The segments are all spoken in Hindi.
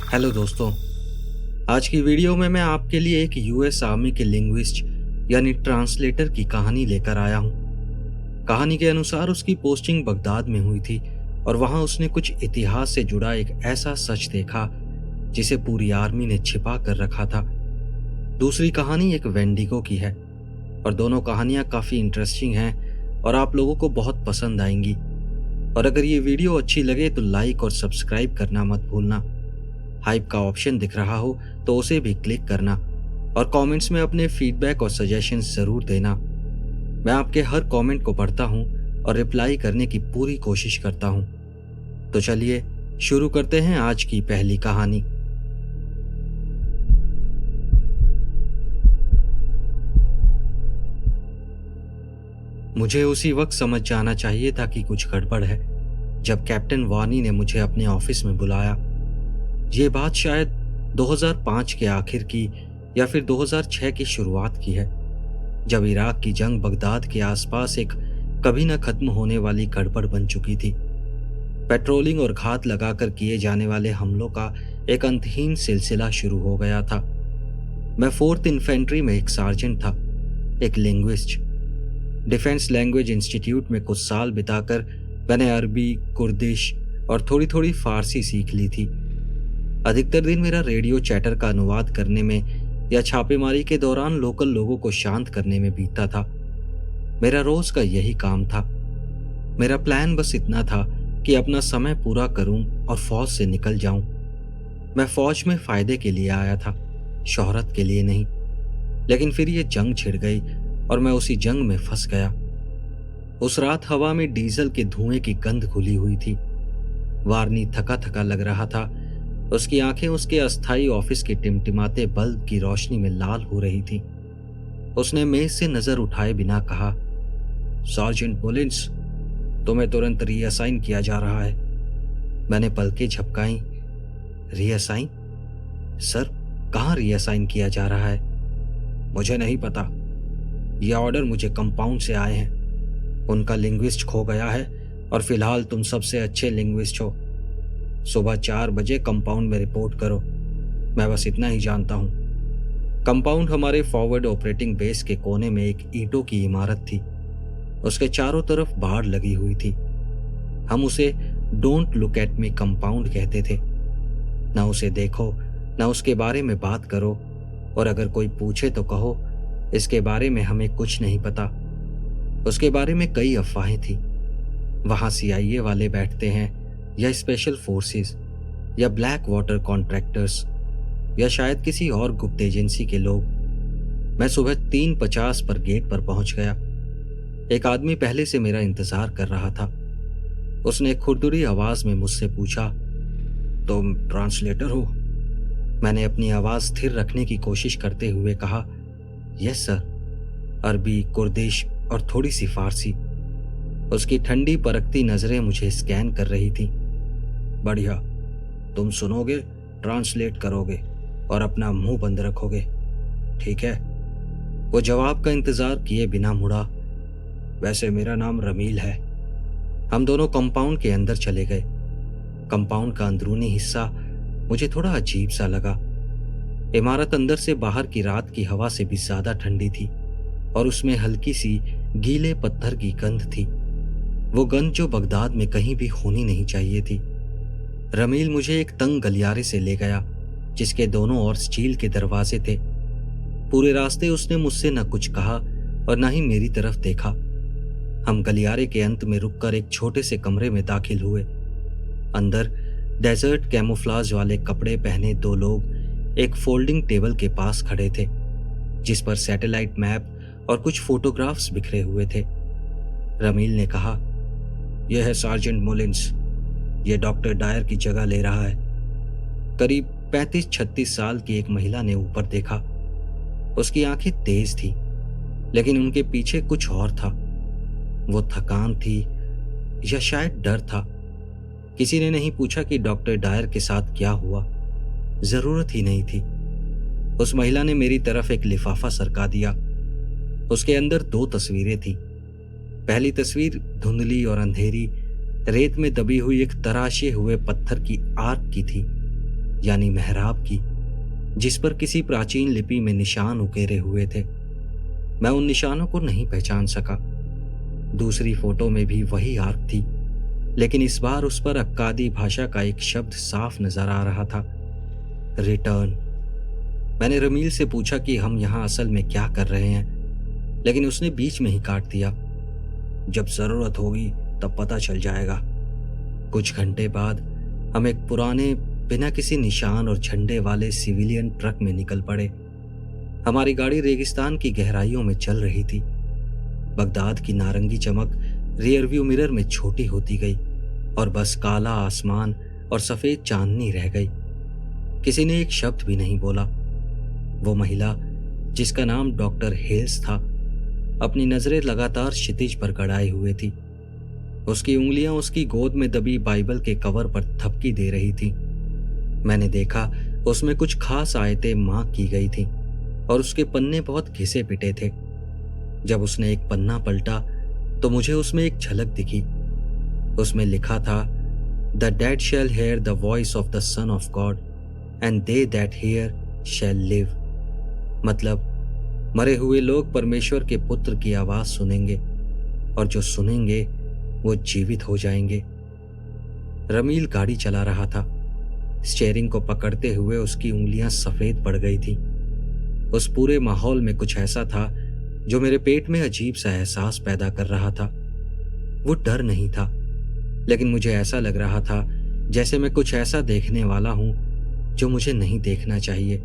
हेलो दोस्तों। आज की वीडियो में मैं आपके लिए एक यूएस आर्मी के लिंग्विस्ट यानी ट्रांसलेटर की कहानी लेकर आया हूँ। कहानी के अनुसार उसकी पोस्टिंग बगदाद में हुई थी और वहां उसने कुछ इतिहास से जुड़ा एक ऐसा सच देखा जिसे पूरी आर्मी ने छिपा कर रखा था। दूसरी कहानी एक वेंडिगो की है और दोनों कहानियां काफ़ी इंटरेस्टिंग हैं और आप लोगों को बहुत पसंद आएंगी। और अगर ये वीडियो अच्छी लगे तो लाइक और सब्सक्राइब करना मत भूलना। हाइप का ऑप्शन दिख रहा हो तो उसे भी क्लिक करना और कमेंट्स में अपने फीडबैक और सजेशंस ज़रूर देना। मैं आपके हर कमेंट को पढ़ता हूँ और रिप्लाई करने की पूरी कोशिश करता हूँ। तो चलिए शुरू करते हैं आज की पहली कहानी। मुझे उसी वक्त समझ जाना चाहिए था कि कुछ गड़बड़ है जब कैप्टन वानी ने मुझे अपने ऑफिस में बुलाया। ये बात शायद 2005 के आखिर की या फिर 2006 की शुरुआत की है, जब इराक की जंग बगदाद के आसपास एक कभी न खत्म होने वाली गड़बड़ बन चुकी थी। पेट्रोलिंग और घात लगाकर किए जाने वाले हमलों का एक अंतहीन सिलसिला शुरू हो गया था। मैं 4th इन्फेंट्री में एक सार्जेंट था, एक लिंग्विस्ट। डिफेंस लैंग्वेज इंस्टीट्यूट में कुछ साल बिताकर मैंने अरबी, कुर्दिश और थोड़ी थोड़ी फारसी सीख ली थी। अधिकतर दिन मेरा रेडियो चैटर का अनुवाद करने में या छापेमारी के दौरान लोकल लोगों को शांत करने में बीतता था। मेरा रोज का यही काम था। मेरा प्लान बस इतना था कि अपना समय पूरा करूं और फौज से निकल जाऊं। मैं फौज में फायदे के लिए आया था, शोहरत के लिए नहीं। लेकिन फिर ये जंग छिड़ गई और मैं उसी जंग में फंस गया। उस रात हवा में डीजल के धुएं की गंध घुली हुई थी। वारनी थका थका लग रहा था। उसकी आंखें उसके अस्थायी ऑफिस के टिमटिमाते बल्ब की रोशनी में लाल हो रही थी। उसने मेज से नजर उठाए बिना कहा, सार्जेंट मुलिन्स, तुम्हें तुरंत रीअसाइन किया जा रहा है। मैंने पलकें झपकाई। रीअसाइन? सर, कहाँ रीअसाइन किया जा रहा है? मुझे नहीं पता। यह ऑर्डर मुझे कंपाउंड से आए हैं। उनका लिंग्विस्ट खो गया है और फिलहाल तुम सबसे अच्छे लिंग्विस्ट हो। सुबह 4 बजे कंपाउंड में रिपोर्ट करो। मैं बस इतना ही जानता हूँ। कंपाउंड हमारे फॉरवर्ड ऑपरेटिंग बेस के कोने में एक ईंटों की इमारत थी। उसके चारों तरफ बाड़ लगी हुई थी। हम उसे don't look at me compound कहते थे। ना उसे देखो, ना उसके बारे में बात करो, और अगर कोई पूछे तो कहो, इसके बारे में हमें कुछ नहीं पता। उसके बारे में कई अफवाहें थी। वहां CIA वाले बैठते हैं, या स्पेशल फोर्सेस, या ब्लैक वाटर कॉन्ट्रैक्टर्स, या शायद किसी और गुप्त एजेंसी के लोग। मैं सुबह 3:50 पर गेट पर पहुंच गया। एक आदमी पहले से मेरा इंतजार कर रहा था। उसने खुरदुरी आवाज में मुझसे पूछा, तुम ट्रांसलेटर हो? मैंने अपनी आवाज स्थिर रखने की कोशिश करते हुए कहा, यस सर। अरबी, कुर्दिश और थोड़ी सी फारसी। उसकी ठंडी परखती नजरें मुझे स्कैन कर रही थी। बढ़िया, तुम सुनोगे, ट्रांसलेट करोगे और अपना मुंह बंद रखोगे, ठीक है? वो जवाब का इंतजार किए बिना मुड़ा। वैसे मेरा नाम रमील है। हम दोनों कंपाउंड के अंदर चले गए। कंपाउंड का अंदरूनी हिस्सा मुझे थोड़ा अजीब सा लगा। इमारत अंदर से बाहर की रात की हवा से भी ज्यादा ठंडी थी और उसमें हल्की सी गीले पत्थर की गंध थी। वो गंध जो बगदाद में कहीं भी होनी नहीं चाहिए थी। रमील मुझे एक तंग गलियारे से ले गया जिसके दोनों ओर स्टील के दरवाजे थे। पूरे रास्ते उसने मुझसे न कुछ कहा और न ही मेरी तरफ देखा। हम गलियारे के अंत में रुककर एक छोटे से कमरे में दाखिल हुए। अंदर डेजर्ट कैमोफ्लाज वाले कपड़े पहने 2 लोग एक फोल्डिंग टेबल के पास खड़े थे जिस पर सैटेलाइट मैप और कुछ फोटोग्राफ्स बिखरे हुए थे। रमील ने कहा, यह है सार्जेंट मुलिन्स। यह डॉक्टर डायर की जगह ले रहा है। करीब 35-36 साल की एक महिला ने ऊपर देखा। उसकी आंखें तेज थी, लेकिन उनके पीछे कुछ और था। वो थकान थी या शायद डर था। किसी ने नहीं पूछा कि डॉक्टर डायर के साथ क्या हुआ। जरूरत ही नहीं थी। उस महिला ने मेरी तरफ एक लिफाफा सरका दिया। उसके अंदर 2 तस्वीरें थी। पहली तस्वीर धुंधली और अंधेरी, रेत में दबी हुई एक तराशे हुए पत्थर की आर्क की थी। यानी मेहराब की, जिस पर किसी प्राचीन लिपि में निशान उकेरे हुए थे। मैं उन निशानों को नहीं पहचान सका। दूसरी फोटो में भी वही आर्क थी, लेकिन इस बार उस पर अक्कादी भाषा का एक शब्द साफ नजर आ रहा था, रिटर्न। मैंने रमील से पूछा कि हम यहाँ असल में क्या कर रहे हैं, लेकिन उसने बीच में ही काट दिया, जब जरूरत होगी तब पता चल जाएगा। कुछ घंटे बाद हम एक पुराने, बिना किसी निशान और झंडे वाले सिविलियन ट्रक में निकल पड़े। हमारी गाड़ी रेगिस्तान की गहराइयों में चल रही थी। बगदाद की नारंगी चमक रियरव्यू मिरर में छोटी होती गई और बस काला आसमान और सफेद चांदनी रह गई। किसी ने एक शब्द भी नहीं बोला। वो महिला, जिसका नाम डॉक्टर हेल्स था, अपनी नजरें लगातार क्षितिज पर गड़ाए हुए थी। उसकी उंगलियां उसकी गोद में दबी बाइबल के कवर पर थपकी दे रही थी। मैंने देखा उसमें कुछ खास आयतें मार्क की गई थीं और उसके पन्ने बहुत घिसे पिटे थे। जब उसने एक पन्ना पलटा तो मुझे उसमें एक झलक दिखी। उसमें लिखा था, the dead shall hear the voice of the son of God and they that hear shall live. मतलब, मरे हुए लोग परमेश्वर के पुत्र की आवाज सुनेंगे और जो सुनेंगे वो जीवित हो जाएंगे। रमील गाड़ी चला रहा था। स्टीयरिंग को पकड़ते हुए उसकी उंगलियां सफेद पड़ गई थी। उस पूरे माहौल में कुछ ऐसा था जो मेरे पेट में अजीब सा एहसास पैदा कर रहा था। वो डर नहीं था, लेकिन मुझे ऐसा लग रहा था जैसे मैं कुछ ऐसा देखने वाला हूं जो मुझे नहीं देखना चाहिए।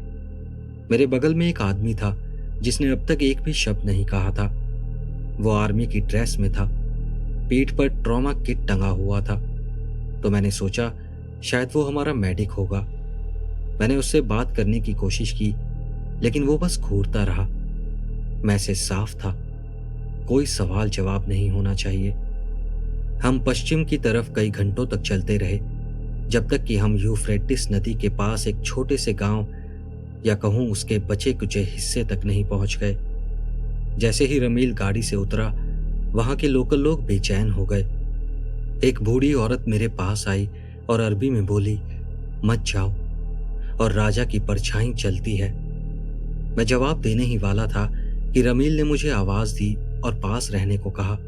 मेरे बगल में एक आदमी था जिसने अब तक एक भी शब्द नहीं कहा था। वो आर्मी की ड्रेस में था, पीठ पर ट्रॉमा किट टंगा हुआ था। तो मैंने सोचा शायद वो हमारा मेडिक होगा। मैंने उससे बात करने की कोशिश की, लेकिन वो बस घूरता रहा। मैसेज साफ था, कोई सवाल जवाब नहीं होना चाहिए। हम पश्चिम की तरफ कई घंटों तक चलते रहे, जब तक कि हम यूफ्रेटिस नदी के पास एक छोटे से गांव, या कहूं उसके बचे कुचे हिस्से तक नहीं पहुंच गए। जैसे ही रमील गाड़ी से उतरा, वहां के लोकल लोग बेचैन हो गए। एक बूढ़ी औरत मेरे पास आई और अरबी में बोली, मत जाओ, और राजा की परछाई चलती है। मैं जवाब देने ही वाला था कि रमील ने मुझे आवाज दी और पास रहने को कहा।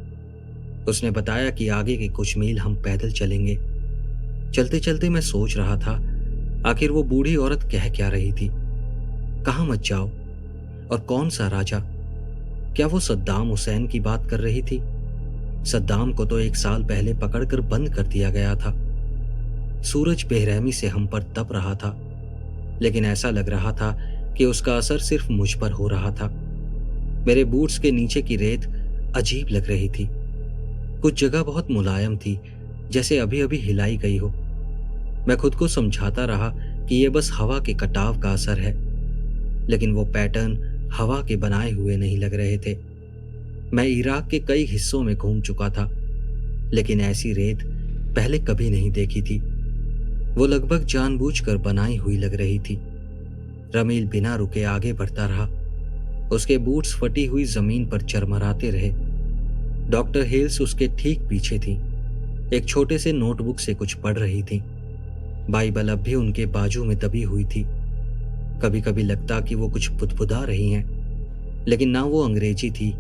उसने बताया कि आगे के कुछ मील हम पैदल चलेंगे। चलते चलते मैं सोच रहा था, आखिर वो बूढ़ी औरत कह क्या रही थी? कहाँ मत जाओ, और कौन सा राजा? क्या वो सद्दाम हुसैन की बात कर रही थी? सद्दाम को तो 1 साल पहले पकड़कर बंद कर दिया गया था। सूरज बेरहमी से हम पर तप रहा था, लेकिन ऐसा लग रहा था कि उसका असर सिर्फ मुझ पर हो रहा था। मेरे बूट्स के नीचे की रेत अजीब लग रही थी। कुछ जगह बहुत मुलायम थी, जैसे अभी अभी हिलाई गई हो। मैं खुद को समझाता रहा कि यह बस हवा के कटाव का असर है, लेकिन वो पैटर्न हवा के बनाए हुए नहीं लग रहे थे। मैं इराक के कई हिस्सों में घूम चुका था, लेकिन ऐसी रेत पहले कभी नहीं देखी थी। वो लगभग जानबूझकर बनाई हुई लग रही थी। रमील बिना रुके आगे बढ़ता रहा। उसके बूट्स फटी हुई जमीन पर चरमराते रहे। डॉक्टर हेल्स उसके ठीक पीछे थी। एक छोटे से नोटबुक से कुछ पढ़ रही थी। बाइबल अब भी उनके बाजू में दबी हुई थी। कभी कभी लगता कि वो कुछ बुदबुदा रही हैं, लेकिन ना वो अंग्रेजी थी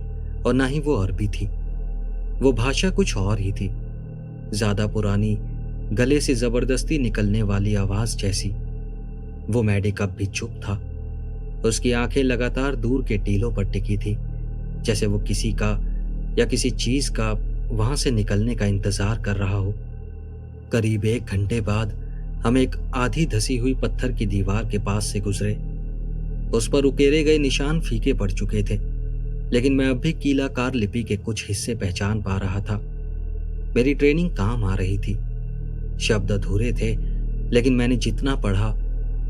और ना ही वो अरबी थी। वो भाषा कुछ और ही थी, ज्यादा पुरानी, गले से जबरदस्ती निकलने वाली आवाज जैसी। वो मेडिक अब भी चुप था। उसकी आंखें लगातार दूर के टीलों पर टिकी थी, जैसे वो किसी का या किसी चीज का वहां से निकलने का इंतजार कर रहा हो। करीब 1 घंटे बाद हम एक आधी धसी हुई पत्थर की दीवार के पास से गुजरे। उस पर उकेरे गए निशान फीके पड़ चुके थे, लेकिन मैं अब भी कीलाकार लिपि के कुछ हिस्से पहचान पा रहा था। मेरी ट्रेनिंग काम आ रही थी। शब्द अधूरे थे, लेकिन मैंने जितना पढ़ा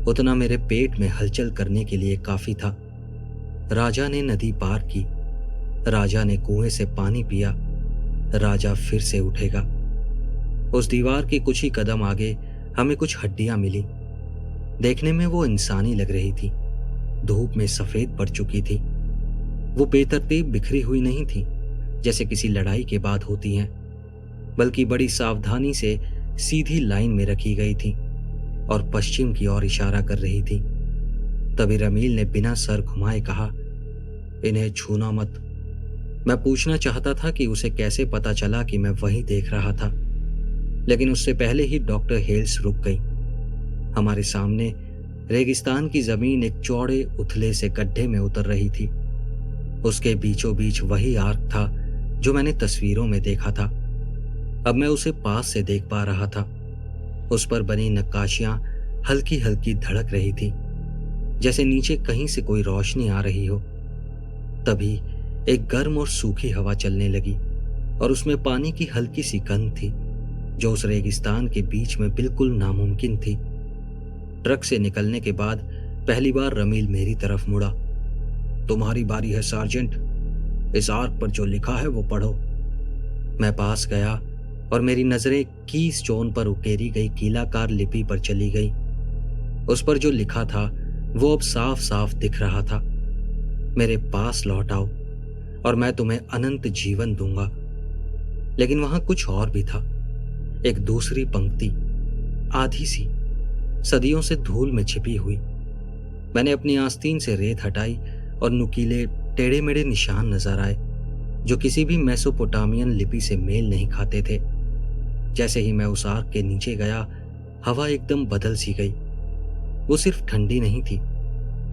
उतना मेरे पेट में हलचल करने के लिए काफी था। राजा ने नदी पार की, राजा ने कुएं से पानी पिया, राजा फिर से उठेगा। उस दीवार के कुछ ही कदम आगे हमें कुछ हड्डियां मिली। देखने में वो इंसानी लग रही थी, धूप में सफेद पड़ चुकी थी। वो बेतरतीब बिखरी हुई नहीं थी जैसे किसी लड़ाई के बाद होती हैं, बल्कि बड़ी सावधानी से सीधी लाइन में रखी गई थी, और पश्चिम की ओर इशारा कर रही थी। तभी रमील ने बिना सर घुमाए कहा, इन्हें छूना मत। मैं पूछना चाहता था कि उसे कैसे पता चला कि मैं वहीं देख रहा था, लेकिन उससे पहले ही डॉक्टर हेल्स रुक गई। हमारे सामने रेगिस्तान की जमीन एक चौड़े उथले से गड्ढे में उतर रही थी। उसके बीचों बीच वही आर्क था जो मैंने तस्वीरों में देखा था। अब मैं उसे पास से देख पा रहा था। उस पर बनी नक्काशियां हल्की हल्की धड़क रही थी, जैसे नीचे कहीं से कोई रोशनी आ रही हो। तभी एक गर्म और सूखी हवा चलने लगी और उसमें पानी की हल्की सी गंध थी, जो उस रेगिस्तान के बीच में बिल्कुल नामुमकिन थी। ट्रक से निकलने के बाद पहली बार रमील मेरी तरफ मुड़ा। तुम्हारी बारी है सार्जेंट, इस आर्क पर जो लिखा है वो पढ़ो। मैं पास गया और मेरी नजरें की स्टोन पर उकेरी गई कीलाकार लिपि पर चली गई। उस पर जो लिखा था वो अब साफ साफ दिख रहा था, मेरे पास लौट आओ और मैं तुम्हें अनंत जीवन दूंगा। लेकिन वहां कुछ और भी था। एक दूसरी पंक्ति, आधी सी, सदियों से धूल में छिपी हुई। मैंने अपनी आस्तीन से रेत हटाई और नुकीले टेढ़े मेढ़े निशान नजर आए, जो किसी भी मेसोपोटामियन लिपि से मेल नहीं खाते थे। जैसे ही मैं उस आर्क के नीचे गया, हवा एकदम बदल सी गई। वो सिर्फ ठंडी नहीं थी,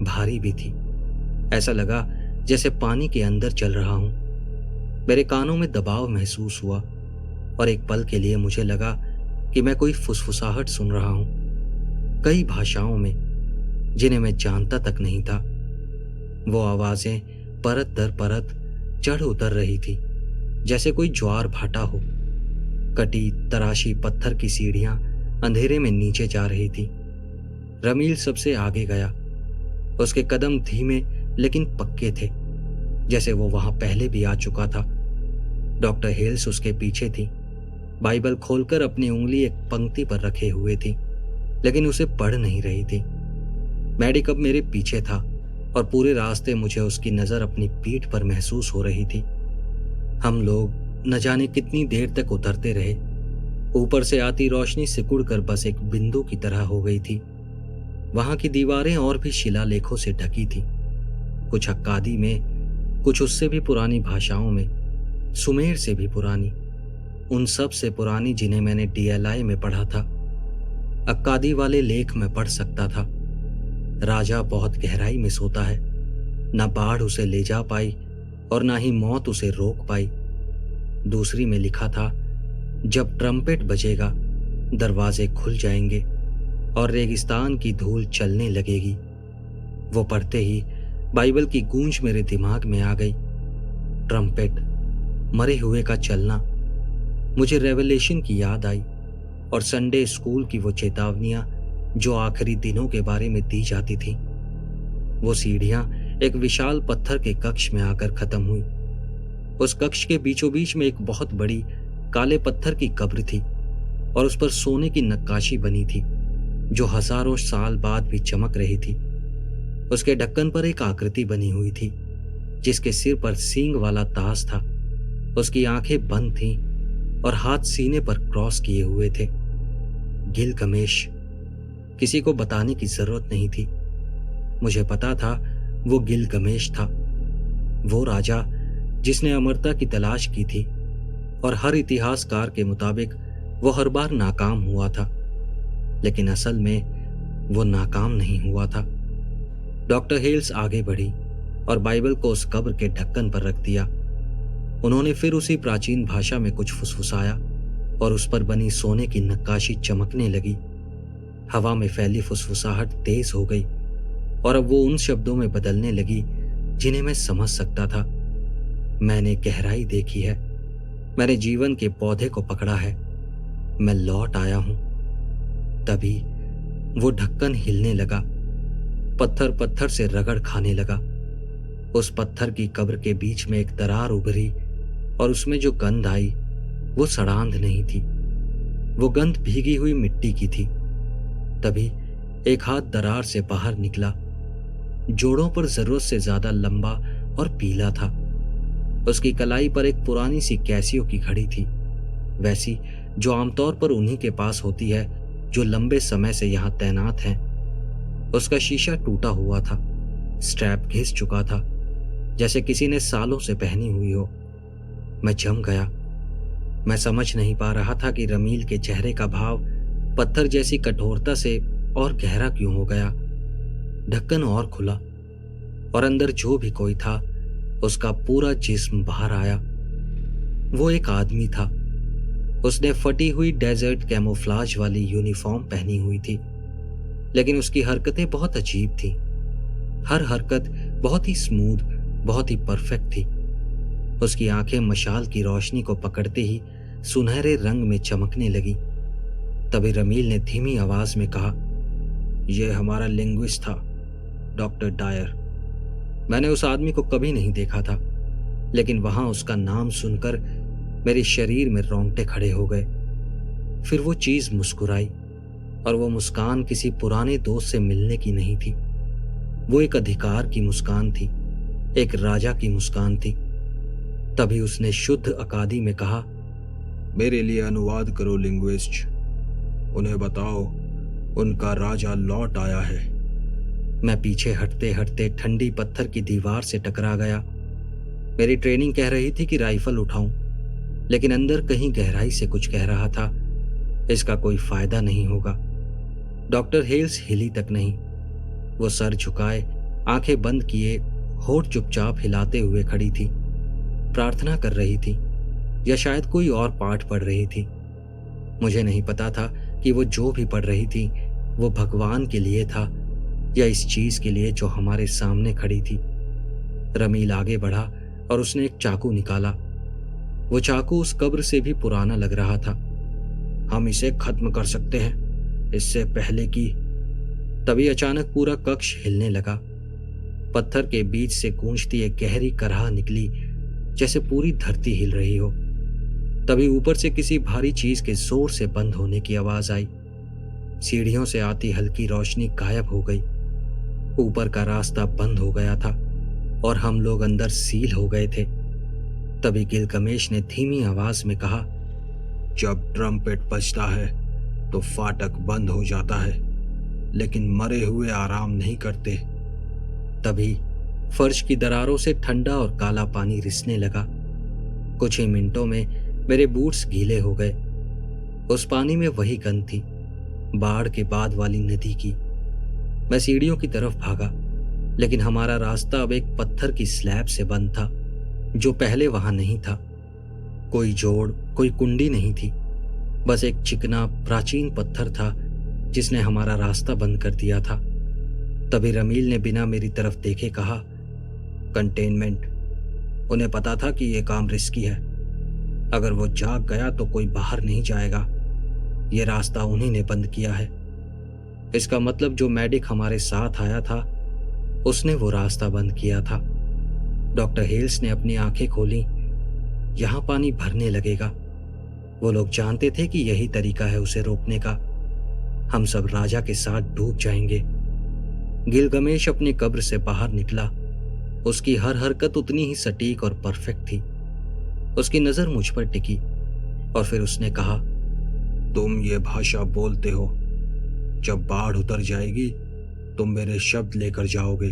भारी भी थी। ऐसा लगा जैसे पानी के अंदर चल रहा हूं। मेरे कानों में दबाव महसूस हुआ और एक पल के लिए मुझे लगा कि मैं कोई फुसफुसाहट सुन रहा हूं, कई भाषाओं में, जिन्हें मैं जानता तक नहीं था। वो आवाजें परत दर परत चढ़ उतर रही थी, जैसे कोई ज्वार भाटा हो। कटी तराशी पत्थर की सीढ़ियां अंधेरे में नीचे जा रही थी। रमील सबसे आगे गया। उसके कदम धीमे लेकिन पक्के थे, जैसे वो वहां पहले भी आ चुका था। डॉक्टर हेल्स उसके पीछे थी, बाइबल खोलकर अपनी उंगली एक पंक्ति पर रखे हुए थी, लेकिन उसे पढ़ नहीं रही थी। मैडिक अब मेरे पीछे था और पूरे रास्ते मुझे उसकी नजर अपनी पीठ पर महसूस हो रही थी। हम लोग न जाने कितनी देर तक उतरते रहे। ऊपर से आती रोशनी सिकुड़कर बस एक बिंदु की तरह हो गई थी। वहां की दीवारें और भी शिलालेखों से ढकी थी, कुछ अक्कादी में, कुछ उससे भी पुरानी भाषाओं में, सुमेर से भी पुरानी, उन सब से पुरानी जिन्हें मैंने DLI में पढ़ा था। अक्कादी वाले लेख में पढ़ सकता था। राजा बहुत गहराई में सोता है, न बाढ़ उसे ले जा पाई और ना ही मौत उसे रोक पाई। दूसरी में लिखा था, जब ट्रम्पेट बजेगा दरवाजे खुल जाएंगे और रेगिस्तान की धूल चलने लगेगी। वो पढ़ते ही बाइबल की गूंज मेरे दिमाग में आ गई। ट्रम्पेट, मरे हुए का चलना। मुझे रेवलेशन की याद आई और संडे स्कूल की वो चेतावनियां जो आखिरी दिनों के बारे में दी जाती थी। वो सीढ़ियां एक विशाल पत्थर के कक्ष में आकर खत्म हुई। उस कक्ष के बीचों बीच में एक बहुत बड़ी काले पत्थर की कब्र थी और उस पर सोने की नक्काशी बनी थी, जो हजारों साल बाद भी चमक रही थी। उसके ढक्कन पर एक आकृति बनी हुई थी, जिसके सिर पर सींग वाला ताज था। उसकी आंखें बंद थीं और हाथ सीने पर क्रॉस किए हुए थे। गिलगमेश। किसी को बताने की जरूरत नहीं थी, मुझे पता था वो गिलगमेश था, वो राजा जिसने अमरता की तलाश की थी और हर इतिहासकार के मुताबिक वो हर बार नाकाम हुआ था, लेकिन असल में वो नाकाम नहीं हुआ था। डॉक्टर हेल्स आगे बढ़ी और बाइबल को उस कब्र के ढक्कन पर रख दिया। उन्होंने फिर उसी प्राचीन भाषा में कुछ फुसफुसाया और उस पर बनी सोने की नक्काशी चमकने लगी। हवा में फैली फुसफुसाहट तेज हो गई और अब वो उन शब्दों में बदलने लगी जिन्हें मैं समझ सकता था। मैंने गहराई देखी है, मैंने जीवन के पौधे को पकड़ा है, मैं लौट आया हूं। तभी वो ढक्कन हिलने लगा, पत्थर पत्थर से रगड़ खाने लगा। उस पत्थर की कब्र के बीच में एक दरार उभरी और उसमें जो गंध आई वो सड़ांध नहीं थी, वो गंध भीगी हुई मिट्टी की थी। तभी एक हाथ दरार से बाहर निकला, जोड़ों पर जरूरत से ज्यादा लंबा और पीला था। उसकी कलाई पर एक पुरानी सी कैसियो की घड़ी थी, वैसी जो आमतौर पर उन्हीं के पास होती है जो लंबे समय से यहाँ तैनात हैं। उसका शीशा टूटा हुआ था, स्ट्रैप घिस चुका था, जैसे किसी ने सालों से पहनी हुई हो। मैं जम गया। मैं समझ नहीं पा रहा था कि रमील के चेहरे का भाव पत्थर जैसी कठोरता से और गहरा क्यों हो गया। ढक्कन और खुला और अंदर जो भी कोई था उसका पूरा जिस्म बाहर आया। वो एक आदमी था। उसने फटी हुई डेजर्ट कैमोफ्लाज वाली यूनिफॉर्म पहनी हुई थी, लेकिन उसकी हरकतें बहुत अजीब थी। हर हरकत बहुत ही स्मूथ, बहुत ही परफेक्ट थी। उसकी आंखें मशाल की रोशनी को पकड़ते ही सुनहरे रंग में चमकने लगी। तभी रमील ने धीमी आवाज में कहा, यह हमारा लिंग्विस्ट था, डॉक्टर डायर। मैंने उस आदमी को कभी नहीं देखा था, लेकिन वहां उसका नाम सुनकर मेरे शरीर में रोंगटे खड़े हो गए। फिर वो चीज मुस्कुराई, और वो मुस्कान किसी पुराने दोस्त से मिलने की नहीं थी। वो एक अधिकार की मुस्कान थी, एक राजा की मुस्कान थी। तभी उसने शुद्ध अकादी में कहा, मेरे लिए अनुवाद करो लिंग्विस्ट। उन्हें बताओ उनका राजा लौट आया है। मैं पीछे हटते हटते ठंडी पत्थर की दीवार से टकरा गया। मेरी ट्रेनिंग कह रही थी कि राइफल उठाऊं, लेकिन अंदर कहीं गहराई से कुछ कह रहा था, इसका कोई फायदा नहीं होगा। डॉक्टर हेल्स हिली तक नहीं। वो सर झुकाए, आंखें बंद किए, होठ चुपचाप हिलाते हुए खड़ी थी। प्रार्थना कर रही थी, या शायद कोई और पाठ पढ़ रही थी। मुझे नहीं पता था कि वो जो भी पढ़ रही थी वो भगवान के लिए था या इस चीज के लिए जो हमारे सामने खड़ी थी। रमील आगे बढ़ा और उसने एक चाकू निकाला। वो चाकू उस कब्र से भी पुराना लग रहा था। हम इसे खत्म कर सकते हैं, इससे पहले कि। तभी अचानक पूरा कक्ष हिलने लगा। पत्थर के बीच से गूंजती एक गहरी कराह निकली, जैसे पूरी धरती हिल रही हो। तभी ऊपर से किसी भारी चीज के जोर से बंद होने की आवाज आई। सीढ़ियों से आती हल्की रोशनी गायब हो गई। ऊपर का रास्ता बंद हो गया था और हम लोग अंदर सील हो गए थे। तभी गिलगमेश ने धीमी आवाज में कहा, जब ट्रम्पेट बजता है तो फाटक बंद हो जाता है, लेकिन मरे हुए आराम नहीं करते। तभी फर्श की दरारों से ठंडा और काला पानी रिसने लगा। कुछ ही मिनटों में मेरे बूट्स गीले हो गए। उस पानी में वही गंध थी, बाढ़ के बाद वाली नदी की। मैं सीढ़ियों की तरफ भागा, लेकिन हमारा रास्ता अब एक पत्थर की स्लैब से बंद था, जो पहले वहां नहीं था। कोई जोड़, कोई कुंडी नहीं थी, बस एक चिकना प्राचीन पत्थर था जिसने हमारा रास्ता बंद कर दिया था। तभी रमील ने बिना मेरी तरफ देखे कहा, कंटेनमेंट। उन्हें पता था कि यह काम रिस्की है। अगर वो जाग गया तो कोई बाहर नहीं जाएगा। ये रास्ता उन्हीं ने बंद किया है। इसका मतलब जो मेडिक हमारे साथ आया था उसने वो रास्ता बंद किया था। डॉक्टर हेल्स ने अपनी आंखें खोली। यहां पानी भरने लगेगा। वो लोग जानते थे कि यही तरीका है उसे रोकने का। हम सब राजा के साथ डूब जाएंगे। गिलगमेश अपनी कब्र से बाहर निकला। उसकी हर हरकत उतनी ही सटीक और परफेक्ट थी। उसकी नजर मुझ पर टिकी और फिर उसने कहा, तुम ये भाषा बोलते हो। जब बाढ़ उतर जाएगी तुम मेरे शब्द लेकर जाओगे।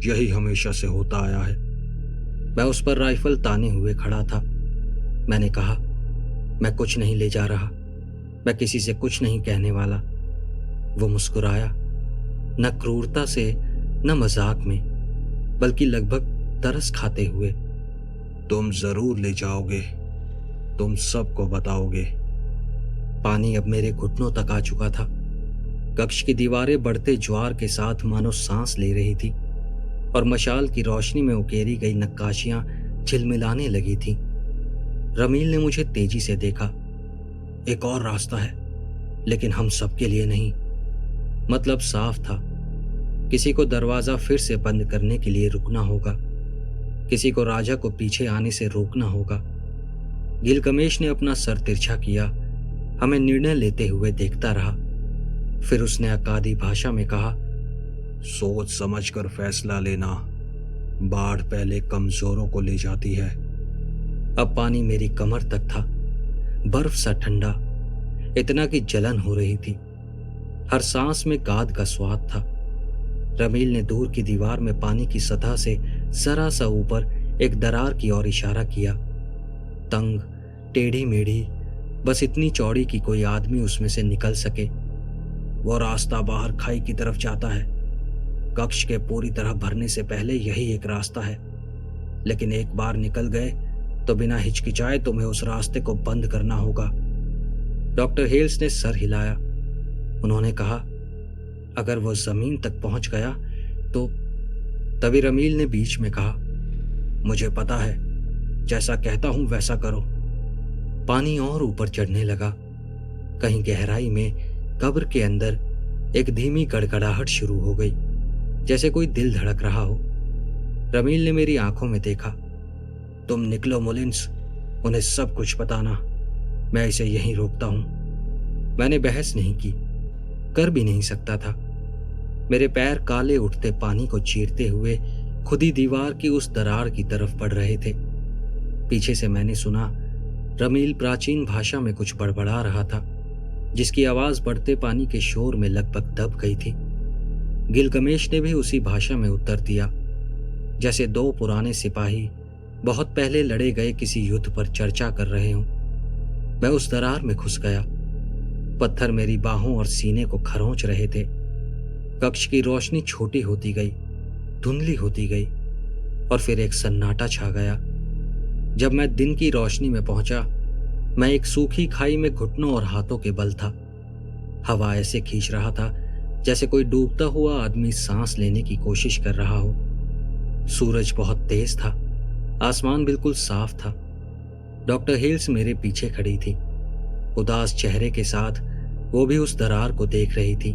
यही हमेशा से होता आया है। मैं उस पर राइफल ताने हुए खड़ा था। मैंने कहा, मैं कुछ नहीं ले जा रहा। मैं किसी से कुछ नहीं कहने वाला। वो मुस्कुराया, न क्रूरता से न मजाक में, बल्कि लगभग तरस खाते हुए। तुम जरूर ले जाओगे, तुम सबको बताओगे। पानी अब मेरे घुटनों तक आ चुका था। कक्ष की दीवारें बढ़ते ज्वार के साथ मानो सांस ले रही थी और मशाल की रोशनी में उकेरी गई नक्काशियां झिलमिलाने लगी थी। रमील ने मुझे तेजी से देखा। एक और रास्ता है, लेकिन हम सबके लिए नहीं। मतलब साफ था, किसी को दरवाजा फिर से बंद करने के लिए रुकना होगा, किसी को राजा को पीछे आने से रोकना होगा। गिलगमेश ने अपना सर तिरछा किया, हमें निर्णय लेते हुए देखता रहा। फिर उसने अकादी भाषा में कहा, सोच समझकर फैसला लेना। बाढ़ पहले कमजोरों को ले जाती है। अब पानी मेरी कमर तक था, बर्फ सा ठंडा। इतना कि जलन हो रही थी। हर सांस में गाद का स्वाद था। रमील ने दूर की दीवार में पानी की सतह से जरा सा ऊपर एक दरार की ओर इशारा किया। तंग, टेढ़ी मेढ़ी, बस इतनी चौड़ी कि कोई आदमी उसमें से निकल सके। वो रास्ता बाहर खाई की तरफ जाता है। कक्ष के पूरी तरह भरने से पहले यही एक रास्ता है, लेकिन एक बार निकल गए तो बिना हिचकिचाए तुम्हें उस रास्ते को बंद करना होगा। डॉक्टर हेल्स ने सर हिलाया। उन्होंने कहा, अगर वो जमीन तक पहुंच गया तो। तभी रमील ने बीच में कहा, मुझे पता है, जैसा कहता हूं वैसा करो। पानी और ऊपर चढ़ने लगा। कहीं गहराई में कब्र के अंदर एक धीमी गड़गड़ाहट शुरू हो गई, जैसे कोई दिल धड़क रहा हो। रमील ने मेरी आंखों में देखा। तुम निकलो मुलिन्स, उन्हें सब कुछ बताना, मैं इसे यहीं रोकता हूं। मैंने बहस नहीं की, कर भी नहीं सकता था। मेरे पैर काले उठते पानी को चीरते हुए खुद ही दीवार की उस दरार की तरफ बढ़ रहे थे। पीछे से मैंने सुना रमील प्राचीन भाषा में कुछ बड़बड़ा रहा था, जिसकी आवाज बढ़ते पानी के शोर में लगभग दब गई थी। गिलगमेश ने भी उसी भाषा में उत्तर दिया, जैसे दो पुराने सिपाही बहुत पहले लड़े गए किसी युद्ध पर चर्चा कर रहे हों। मैं उस दरार में घुस गया। पत्थर मेरी बाहों और सीने को खरोंच रहे थे। कक्ष की रोशनी छोटी होती गई, धुंधली होती गई, और फिर एक सन्नाटा छा गया। जब मैं दिन की रोशनी में पहुंचा, मैं एक सूखी खाई में घुटनों और हाथों के बल था। हवा ऐसे खींच रहा था जैसे कोई डूबता हुआ आदमी सांस लेने की कोशिश कर रहा हो। सूरज बहुत तेज था, आसमान बिल्कुल साफ था। डॉक्टर हिल्स मेरे पीछे खड़ी थी, उदास चेहरे के साथ। वो भी उस दरार को देख रही थी।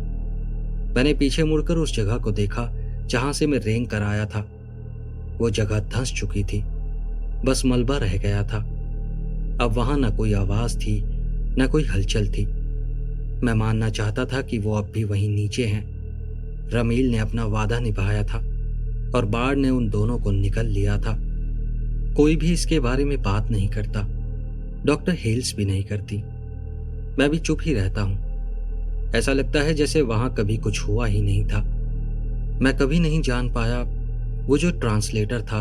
मैंने पीछे मुड़कर उस जगह को देखा जहां से मैं रेंग कर आया था। वो जगह धंस चुकी थी, बस मलबा रह गया था। अब वहां न कोई आवाज थी, न कोई हलचल थी। मैं मानना चाहता था कि वो अब भी वहीं नीचे हैं। रमील ने अपना वादा निभाया था और बाढ़ ने उन दोनों को निकल लिया था। कोई भी इसके बारे में बात नहीं करता, डॉक्टर हेल्स भी नहीं करती। मैं भी चुप ही रहता हूं। ऐसा लगता है जैसे वहां कभी कुछ हुआ ही नहीं था। मैं कभी नहीं जान पाया वो जो ट्रांसलेटर था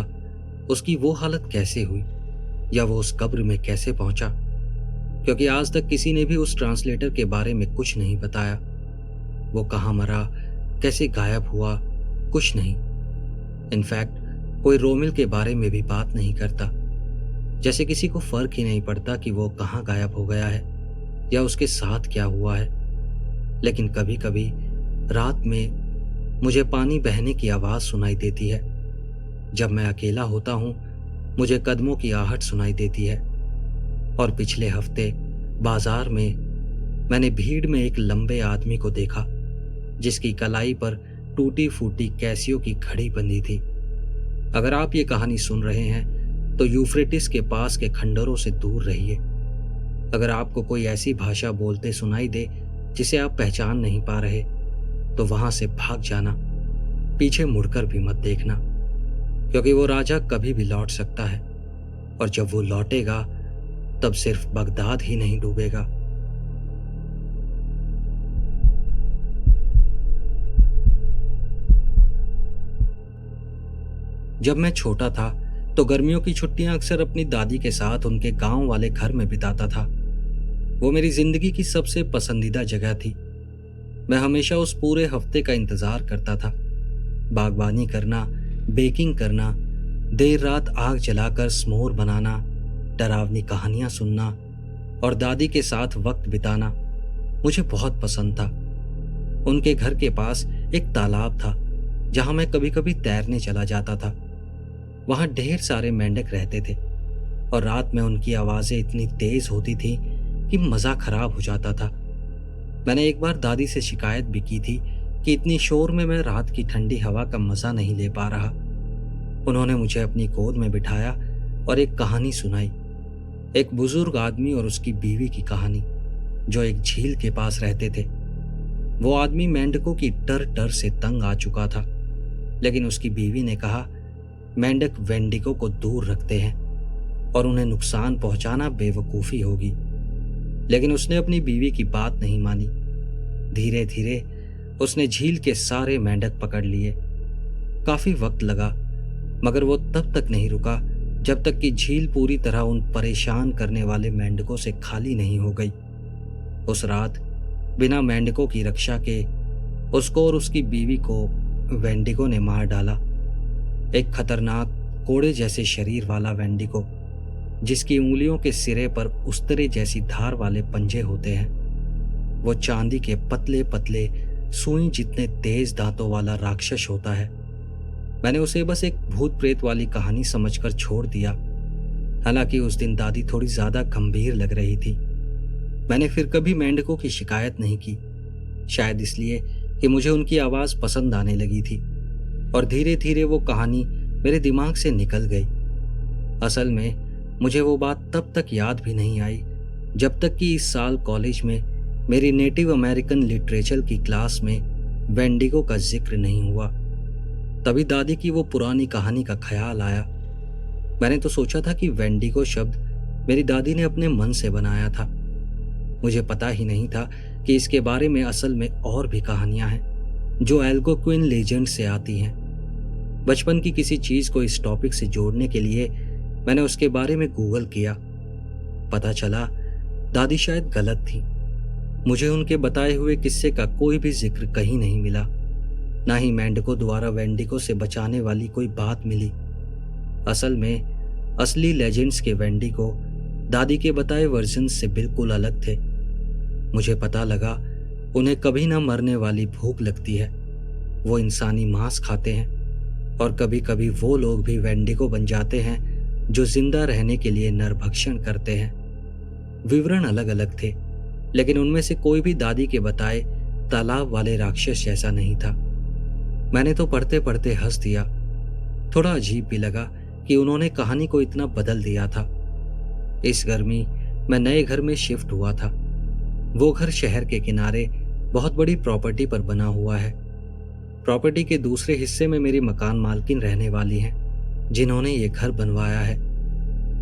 उसकी वो हालत कैसे हुई, या वो उस कब्र में कैसे पहुंचा, क्योंकि आज तक किसी ने भी उस ट्रांसलेटर के बारे में कुछ नहीं बताया। वो कहाँ मरा, कैसे गायब हुआ, कुछ नहीं। इनफैक्ट कोई रोमिल के बारे में भी बात नहीं करता, जैसे किसी को फर्क ही नहीं पड़ता कि वो कहाँ गायब हो गया है या उसके साथ क्या हुआ है। लेकिन कभी कभी रात में मुझे पानी बहने की आवाज सुनाई देती है। जब मैं अकेला होता हूँ मुझे कदमों की आहट सुनाई देती है। और पिछले हफ्ते बाजार में मैंने भीड़ में एक लंबे आदमी को देखा जिसकी कलाई पर टूटी फूटी कैसियो की घड़ी बंधी थी। अगर आप ये कहानी सुन रहे हैं तो यूफ्रेटिस के पास के खंडरों से दूर रहिए। अगर आपको कोई ऐसी भाषा बोलते सुनाई दे जिसे आप पहचान नहीं पा रहे तो वहां से भाग जाना, पीछे मुड़कर भी मत देखना, क्योंकि वो राजा कभी भी लौट सकता है, और जब वो लौटेगा तब सिर्फ बगदाद ही नहीं डूबेगा। जब मैं छोटा था तो गर्मियों की छुट्टियां अक्सर अपनी दादी के साथ उनके गांव वाले घर में बिताता था। वो मेरी जिंदगी की सबसे पसंदीदा जगह थी। मैं हमेशा उस पूरे हफ्ते का इंतजार करता था। बागवानी करना, बेकिंग करना, देर रात आग जलाकर स्मोर बनाना, डरावनी कहानियां सुनना और दादी के साथ वक्त बिताना मुझे बहुत पसंद था। उनके घर के पास एक तालाब था जहां मैं कभी कभी तैरने चला जाता था। वहां ढेर सारे मेंढक रहते थे और रात में उनकी आवाजें इतनी तेज होती थी कि मजा खराब हो जाता था। मैंने एक बार दादी से शिकायत भी की थी कि इतनी शोर में मैं रात की ठंडी हवा का मजा नहीं ले पा रहा। उन्होंने मुझे अपनी गोद में बिठाया और एक कहानी सुनाई, एक बुजुर्ग आदमी और उसकी बीवी की कहानी, जो एक झील के पास रहते थे। वो आदमी मेंढकों की टर टर से तंग आ चुका था, लेकिन उसकी बीवी ने कहा मेंढक वेंडिको को दूर रखते हैं और उन्हें नुकसान पहुंचाना बेवकूफ़ी होगी। लेकिन उसने अपनी बीवी की बात नहीं मानी। धीरे धीरे उसने झील के सारे मेंढक पकड़ लिए। काफी वक्त लगा, मगर वो तब तक नहीं रुका जब तक कि झील पूरी तरह उन परेशान करने वाले मेंढकों से खाली नहीं हो गई। उस रात बिना मेंढकों की रक्षा के उसको और उसकी बीवी को वेंडिगो ने मार डाला। एक खतरनाक कोड़े जैसे शरीर वाला वेंडिगो, जिसकी उंगलियों के सिरे पर उस्तरे जैसी धार वाले पंजे होते हैं। वो चांदी के पतले पतले सुई जितने तेज दांतों वाला राक्षस होता है। मैंने उसे बस एक भूत प्रेत वाली कहानी समझकर छोड़ दिया। हालांकि उस दिन दादी थोड़ी ज्यादा गंभीर लग रही थी। मैंने फिर कभी मेंढकों की शिकायत नहीं की, शायद इसलिए कि मुझे उनकी आवाज पसंद आने लगी थी और धीरे धीरे वो कहानी मेरे दिमाग से निकल गई। असल में मुझे वो बात तब तक याद भी नहीं आई जब तक कि इस साल कॉलेज में मेरी नेटिव अमेरिकन लिटरेचर की क्लास में वेंडिगो का जिक्र नहीं हुआ। तभी दादी की वो पुरानी कहानी का ख्याल आया। मैंने तो सोचा था कि वेंडिगो शब्द मेरी दादी ने अपने मन से बनाया था। मुझे पता ही नहीं था कि इसके बारे में असल में और भी कहानियां हैं जो एल्गोक्विन लेजेंड से आती हैं। बचपन की किसी चीज को इस टॉपिक से जोड़ने के लिए मैंने उसके बारे में गूगल किया। पता चला दादी शायद गलत थी। मुझे उनके बताए हुए किस्से का कोई भी जिक्र कहीं नहीं मिला, ना ही मेंढकों द्वारा वेंडिगो से बचाने वाली कोई बात मिली। असल में असली लेजेंड्स के वेंडिगो दादी के बताए वर्जन से बिल्कुल अलग थे। मुझे पता लगा उन्हें कभी ना मरने वाली भूख लगती है। वो इंसानी मांस खाते हैं और कभी कभी वो लोग भी वेंडिगो बन जाते हैं जो जिंदा रहने के लिए नरभक्षण करते हैं। विवरण अलग अलग थे, लेकिन उनमें से कोई भी दादी के बताए तालाब वाले राक्षस जैसा नहीं था। मैंने तो पढ़ते पढ़ते हंस दिया। थोड़ा अजीब भी लगा कि उन्होंने कहानी को इतना बदल दिया था। इस गर्मी मैं नए घर में शिफ्ट हुआ था। वो घर शहर के किनारे बहुत बड़ी प्रॉपर्टी पर बना हुआ है। प्रॉपर्टी के दूसरे हिस्से में मेरी मकान मालकिन रहने वाली हैं, जिन्होंने ये घर बनवाया है।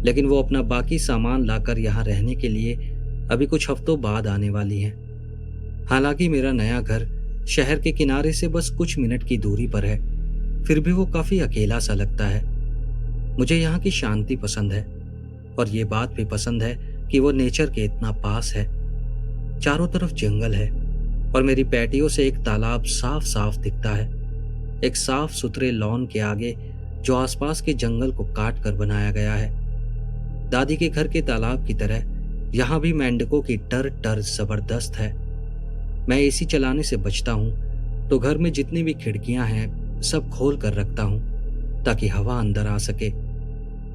लेकिन वो अपना बाकी सामान लाकर यहाँ रहने के लिए अभी कुछ हफ्तों बाद आने वाली हैं। हालांकि मेरा नया घर शहर के किनारे से बस कुछ मिनट की दूरी पर है, फिर भी वो काफी अकेला सा लगता है। मुझे यहाँ की शांति पसंद है और ये बात भी पसंद है कि वो नेचर के इतना पास है। चारों तरफ जंगल है और मेरी पैटियों से एक तालाब साफ साफ दिखता है, एक साफ सुथरे लॉन के आगे जो आसपास के जंगल को काट कर बनाया गया है। दादी के घर के तालाब की तरह यहाँ भी मेंढकों की टर टर जबरदस्त है। मैं एसी चलाने से बचता हूँ तो घर में जितनी भी खिड़कियां हैं सब खोल कर रखता हूँ ताकि हवा अंदर आ सके।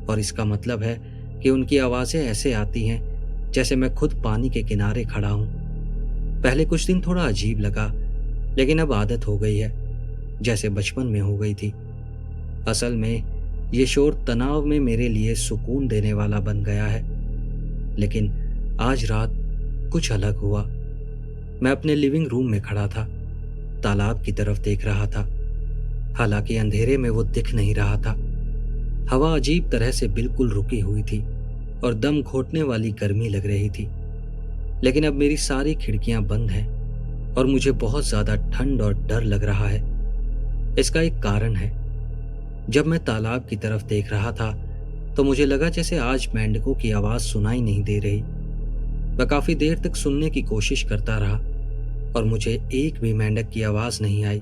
और इसका मतलब है कि उनकी आवाजें ऐसे आती हैं जैसे मैं खुद पानी के किनारे खड़ा हूँ। पहले कुछ दिन थोड़ा अजीब लगा, लेकिन अब आदत हो गई है, जैसे बचपन में हो गई थी। असल में ये शोर तनाव में मेरे लिए सुकून देने वाला बन गया है। लेकिन आज रात कुछ अलग हुआ। मैं अपने लिविंग रूम में खड़ा था, तालाब की तरफ देख रहा था। हालांकि अंधेरे में वो दिख नहीं रहा था। हवा अजीब तरह से बिल्कुल रुकी हुई थी और दम घोटने वाली गर्मी लग रही थी। लेकिन अब मेरी सारी खिड़कियां बंद हैं और मुझे बहुत ज्यादा ठंड और डर लग रहा है। इसका एक कारण है। जब मैं तालाब की तरफ देख रहा था तो मुझे लगा जैसे आज मेंढकों की आवाज सुनाई नहीं दे रही। मैं काफी देर तक सुनने की कोशिश करता रहा और मुझे एक भी मेंढक की आवाज नहीं आई।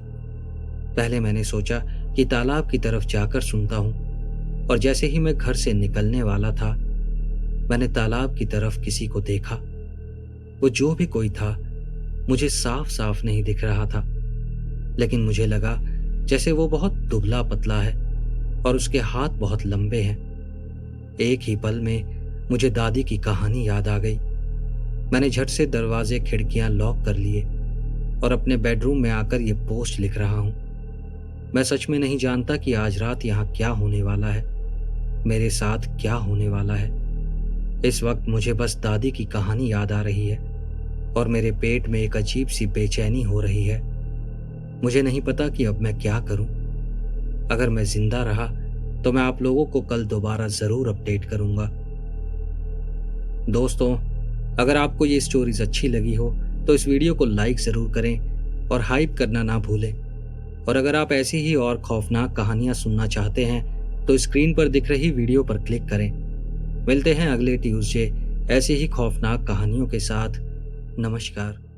पहले मैंने सोचा कि तालाब की तरफ जाकर सुनता हूं, और जैसे ही मैं घर से निकलने वाला था मैंने तालाब की तरफ किसी को देखा। वो जो भी कोई था मुझे साफ साफ नहीं दिख रहा था, लेकिन मुझे लगा जैसे वो बहुत दुबला पतला है और उसके हाथ बहुत लंबे हैं। एक ही पल में मुझे दादी की कहानी याद आ गई। मैंने झट से दरवाजे खिड़कियां लॉक कर लिए और अपने बेडरूम में आकर ये पोस्ट लिख रहा हूं। मैं सच में नहीं जानता कि आज रात यहाँ क्या होने वाला है, मेरे साथ क्या होने वाला है। इस वक्त मुझे बस दादी की कहानी याद आ रही है और मेरे पेट में एक अजीब सी बेचैनी हो रही है। मुझे नहीं पता कि अब मैं क्या करूं। अगर मैं जिंदा रहा तो मैं आप लोगों को कल दोबारा जरूर अपडेट करूंगा। दोस्तों, अगर आपको ये स्टोरीज अच्छी लगी हो तो इस वीडियो को लाइक ज़रूर करें और हाइप करना ना भूलें। और अगर आप ऐसी ही और खौफनाक कहानियाँ सुनना चाहते हैं तो स्क्रीन पर दिख रही वीडियो पर क्लिक करें। मिलते हैं अगले ट्यूसडे ऐसी ही खौफनाक कहानियों के साथ। नमस्कार।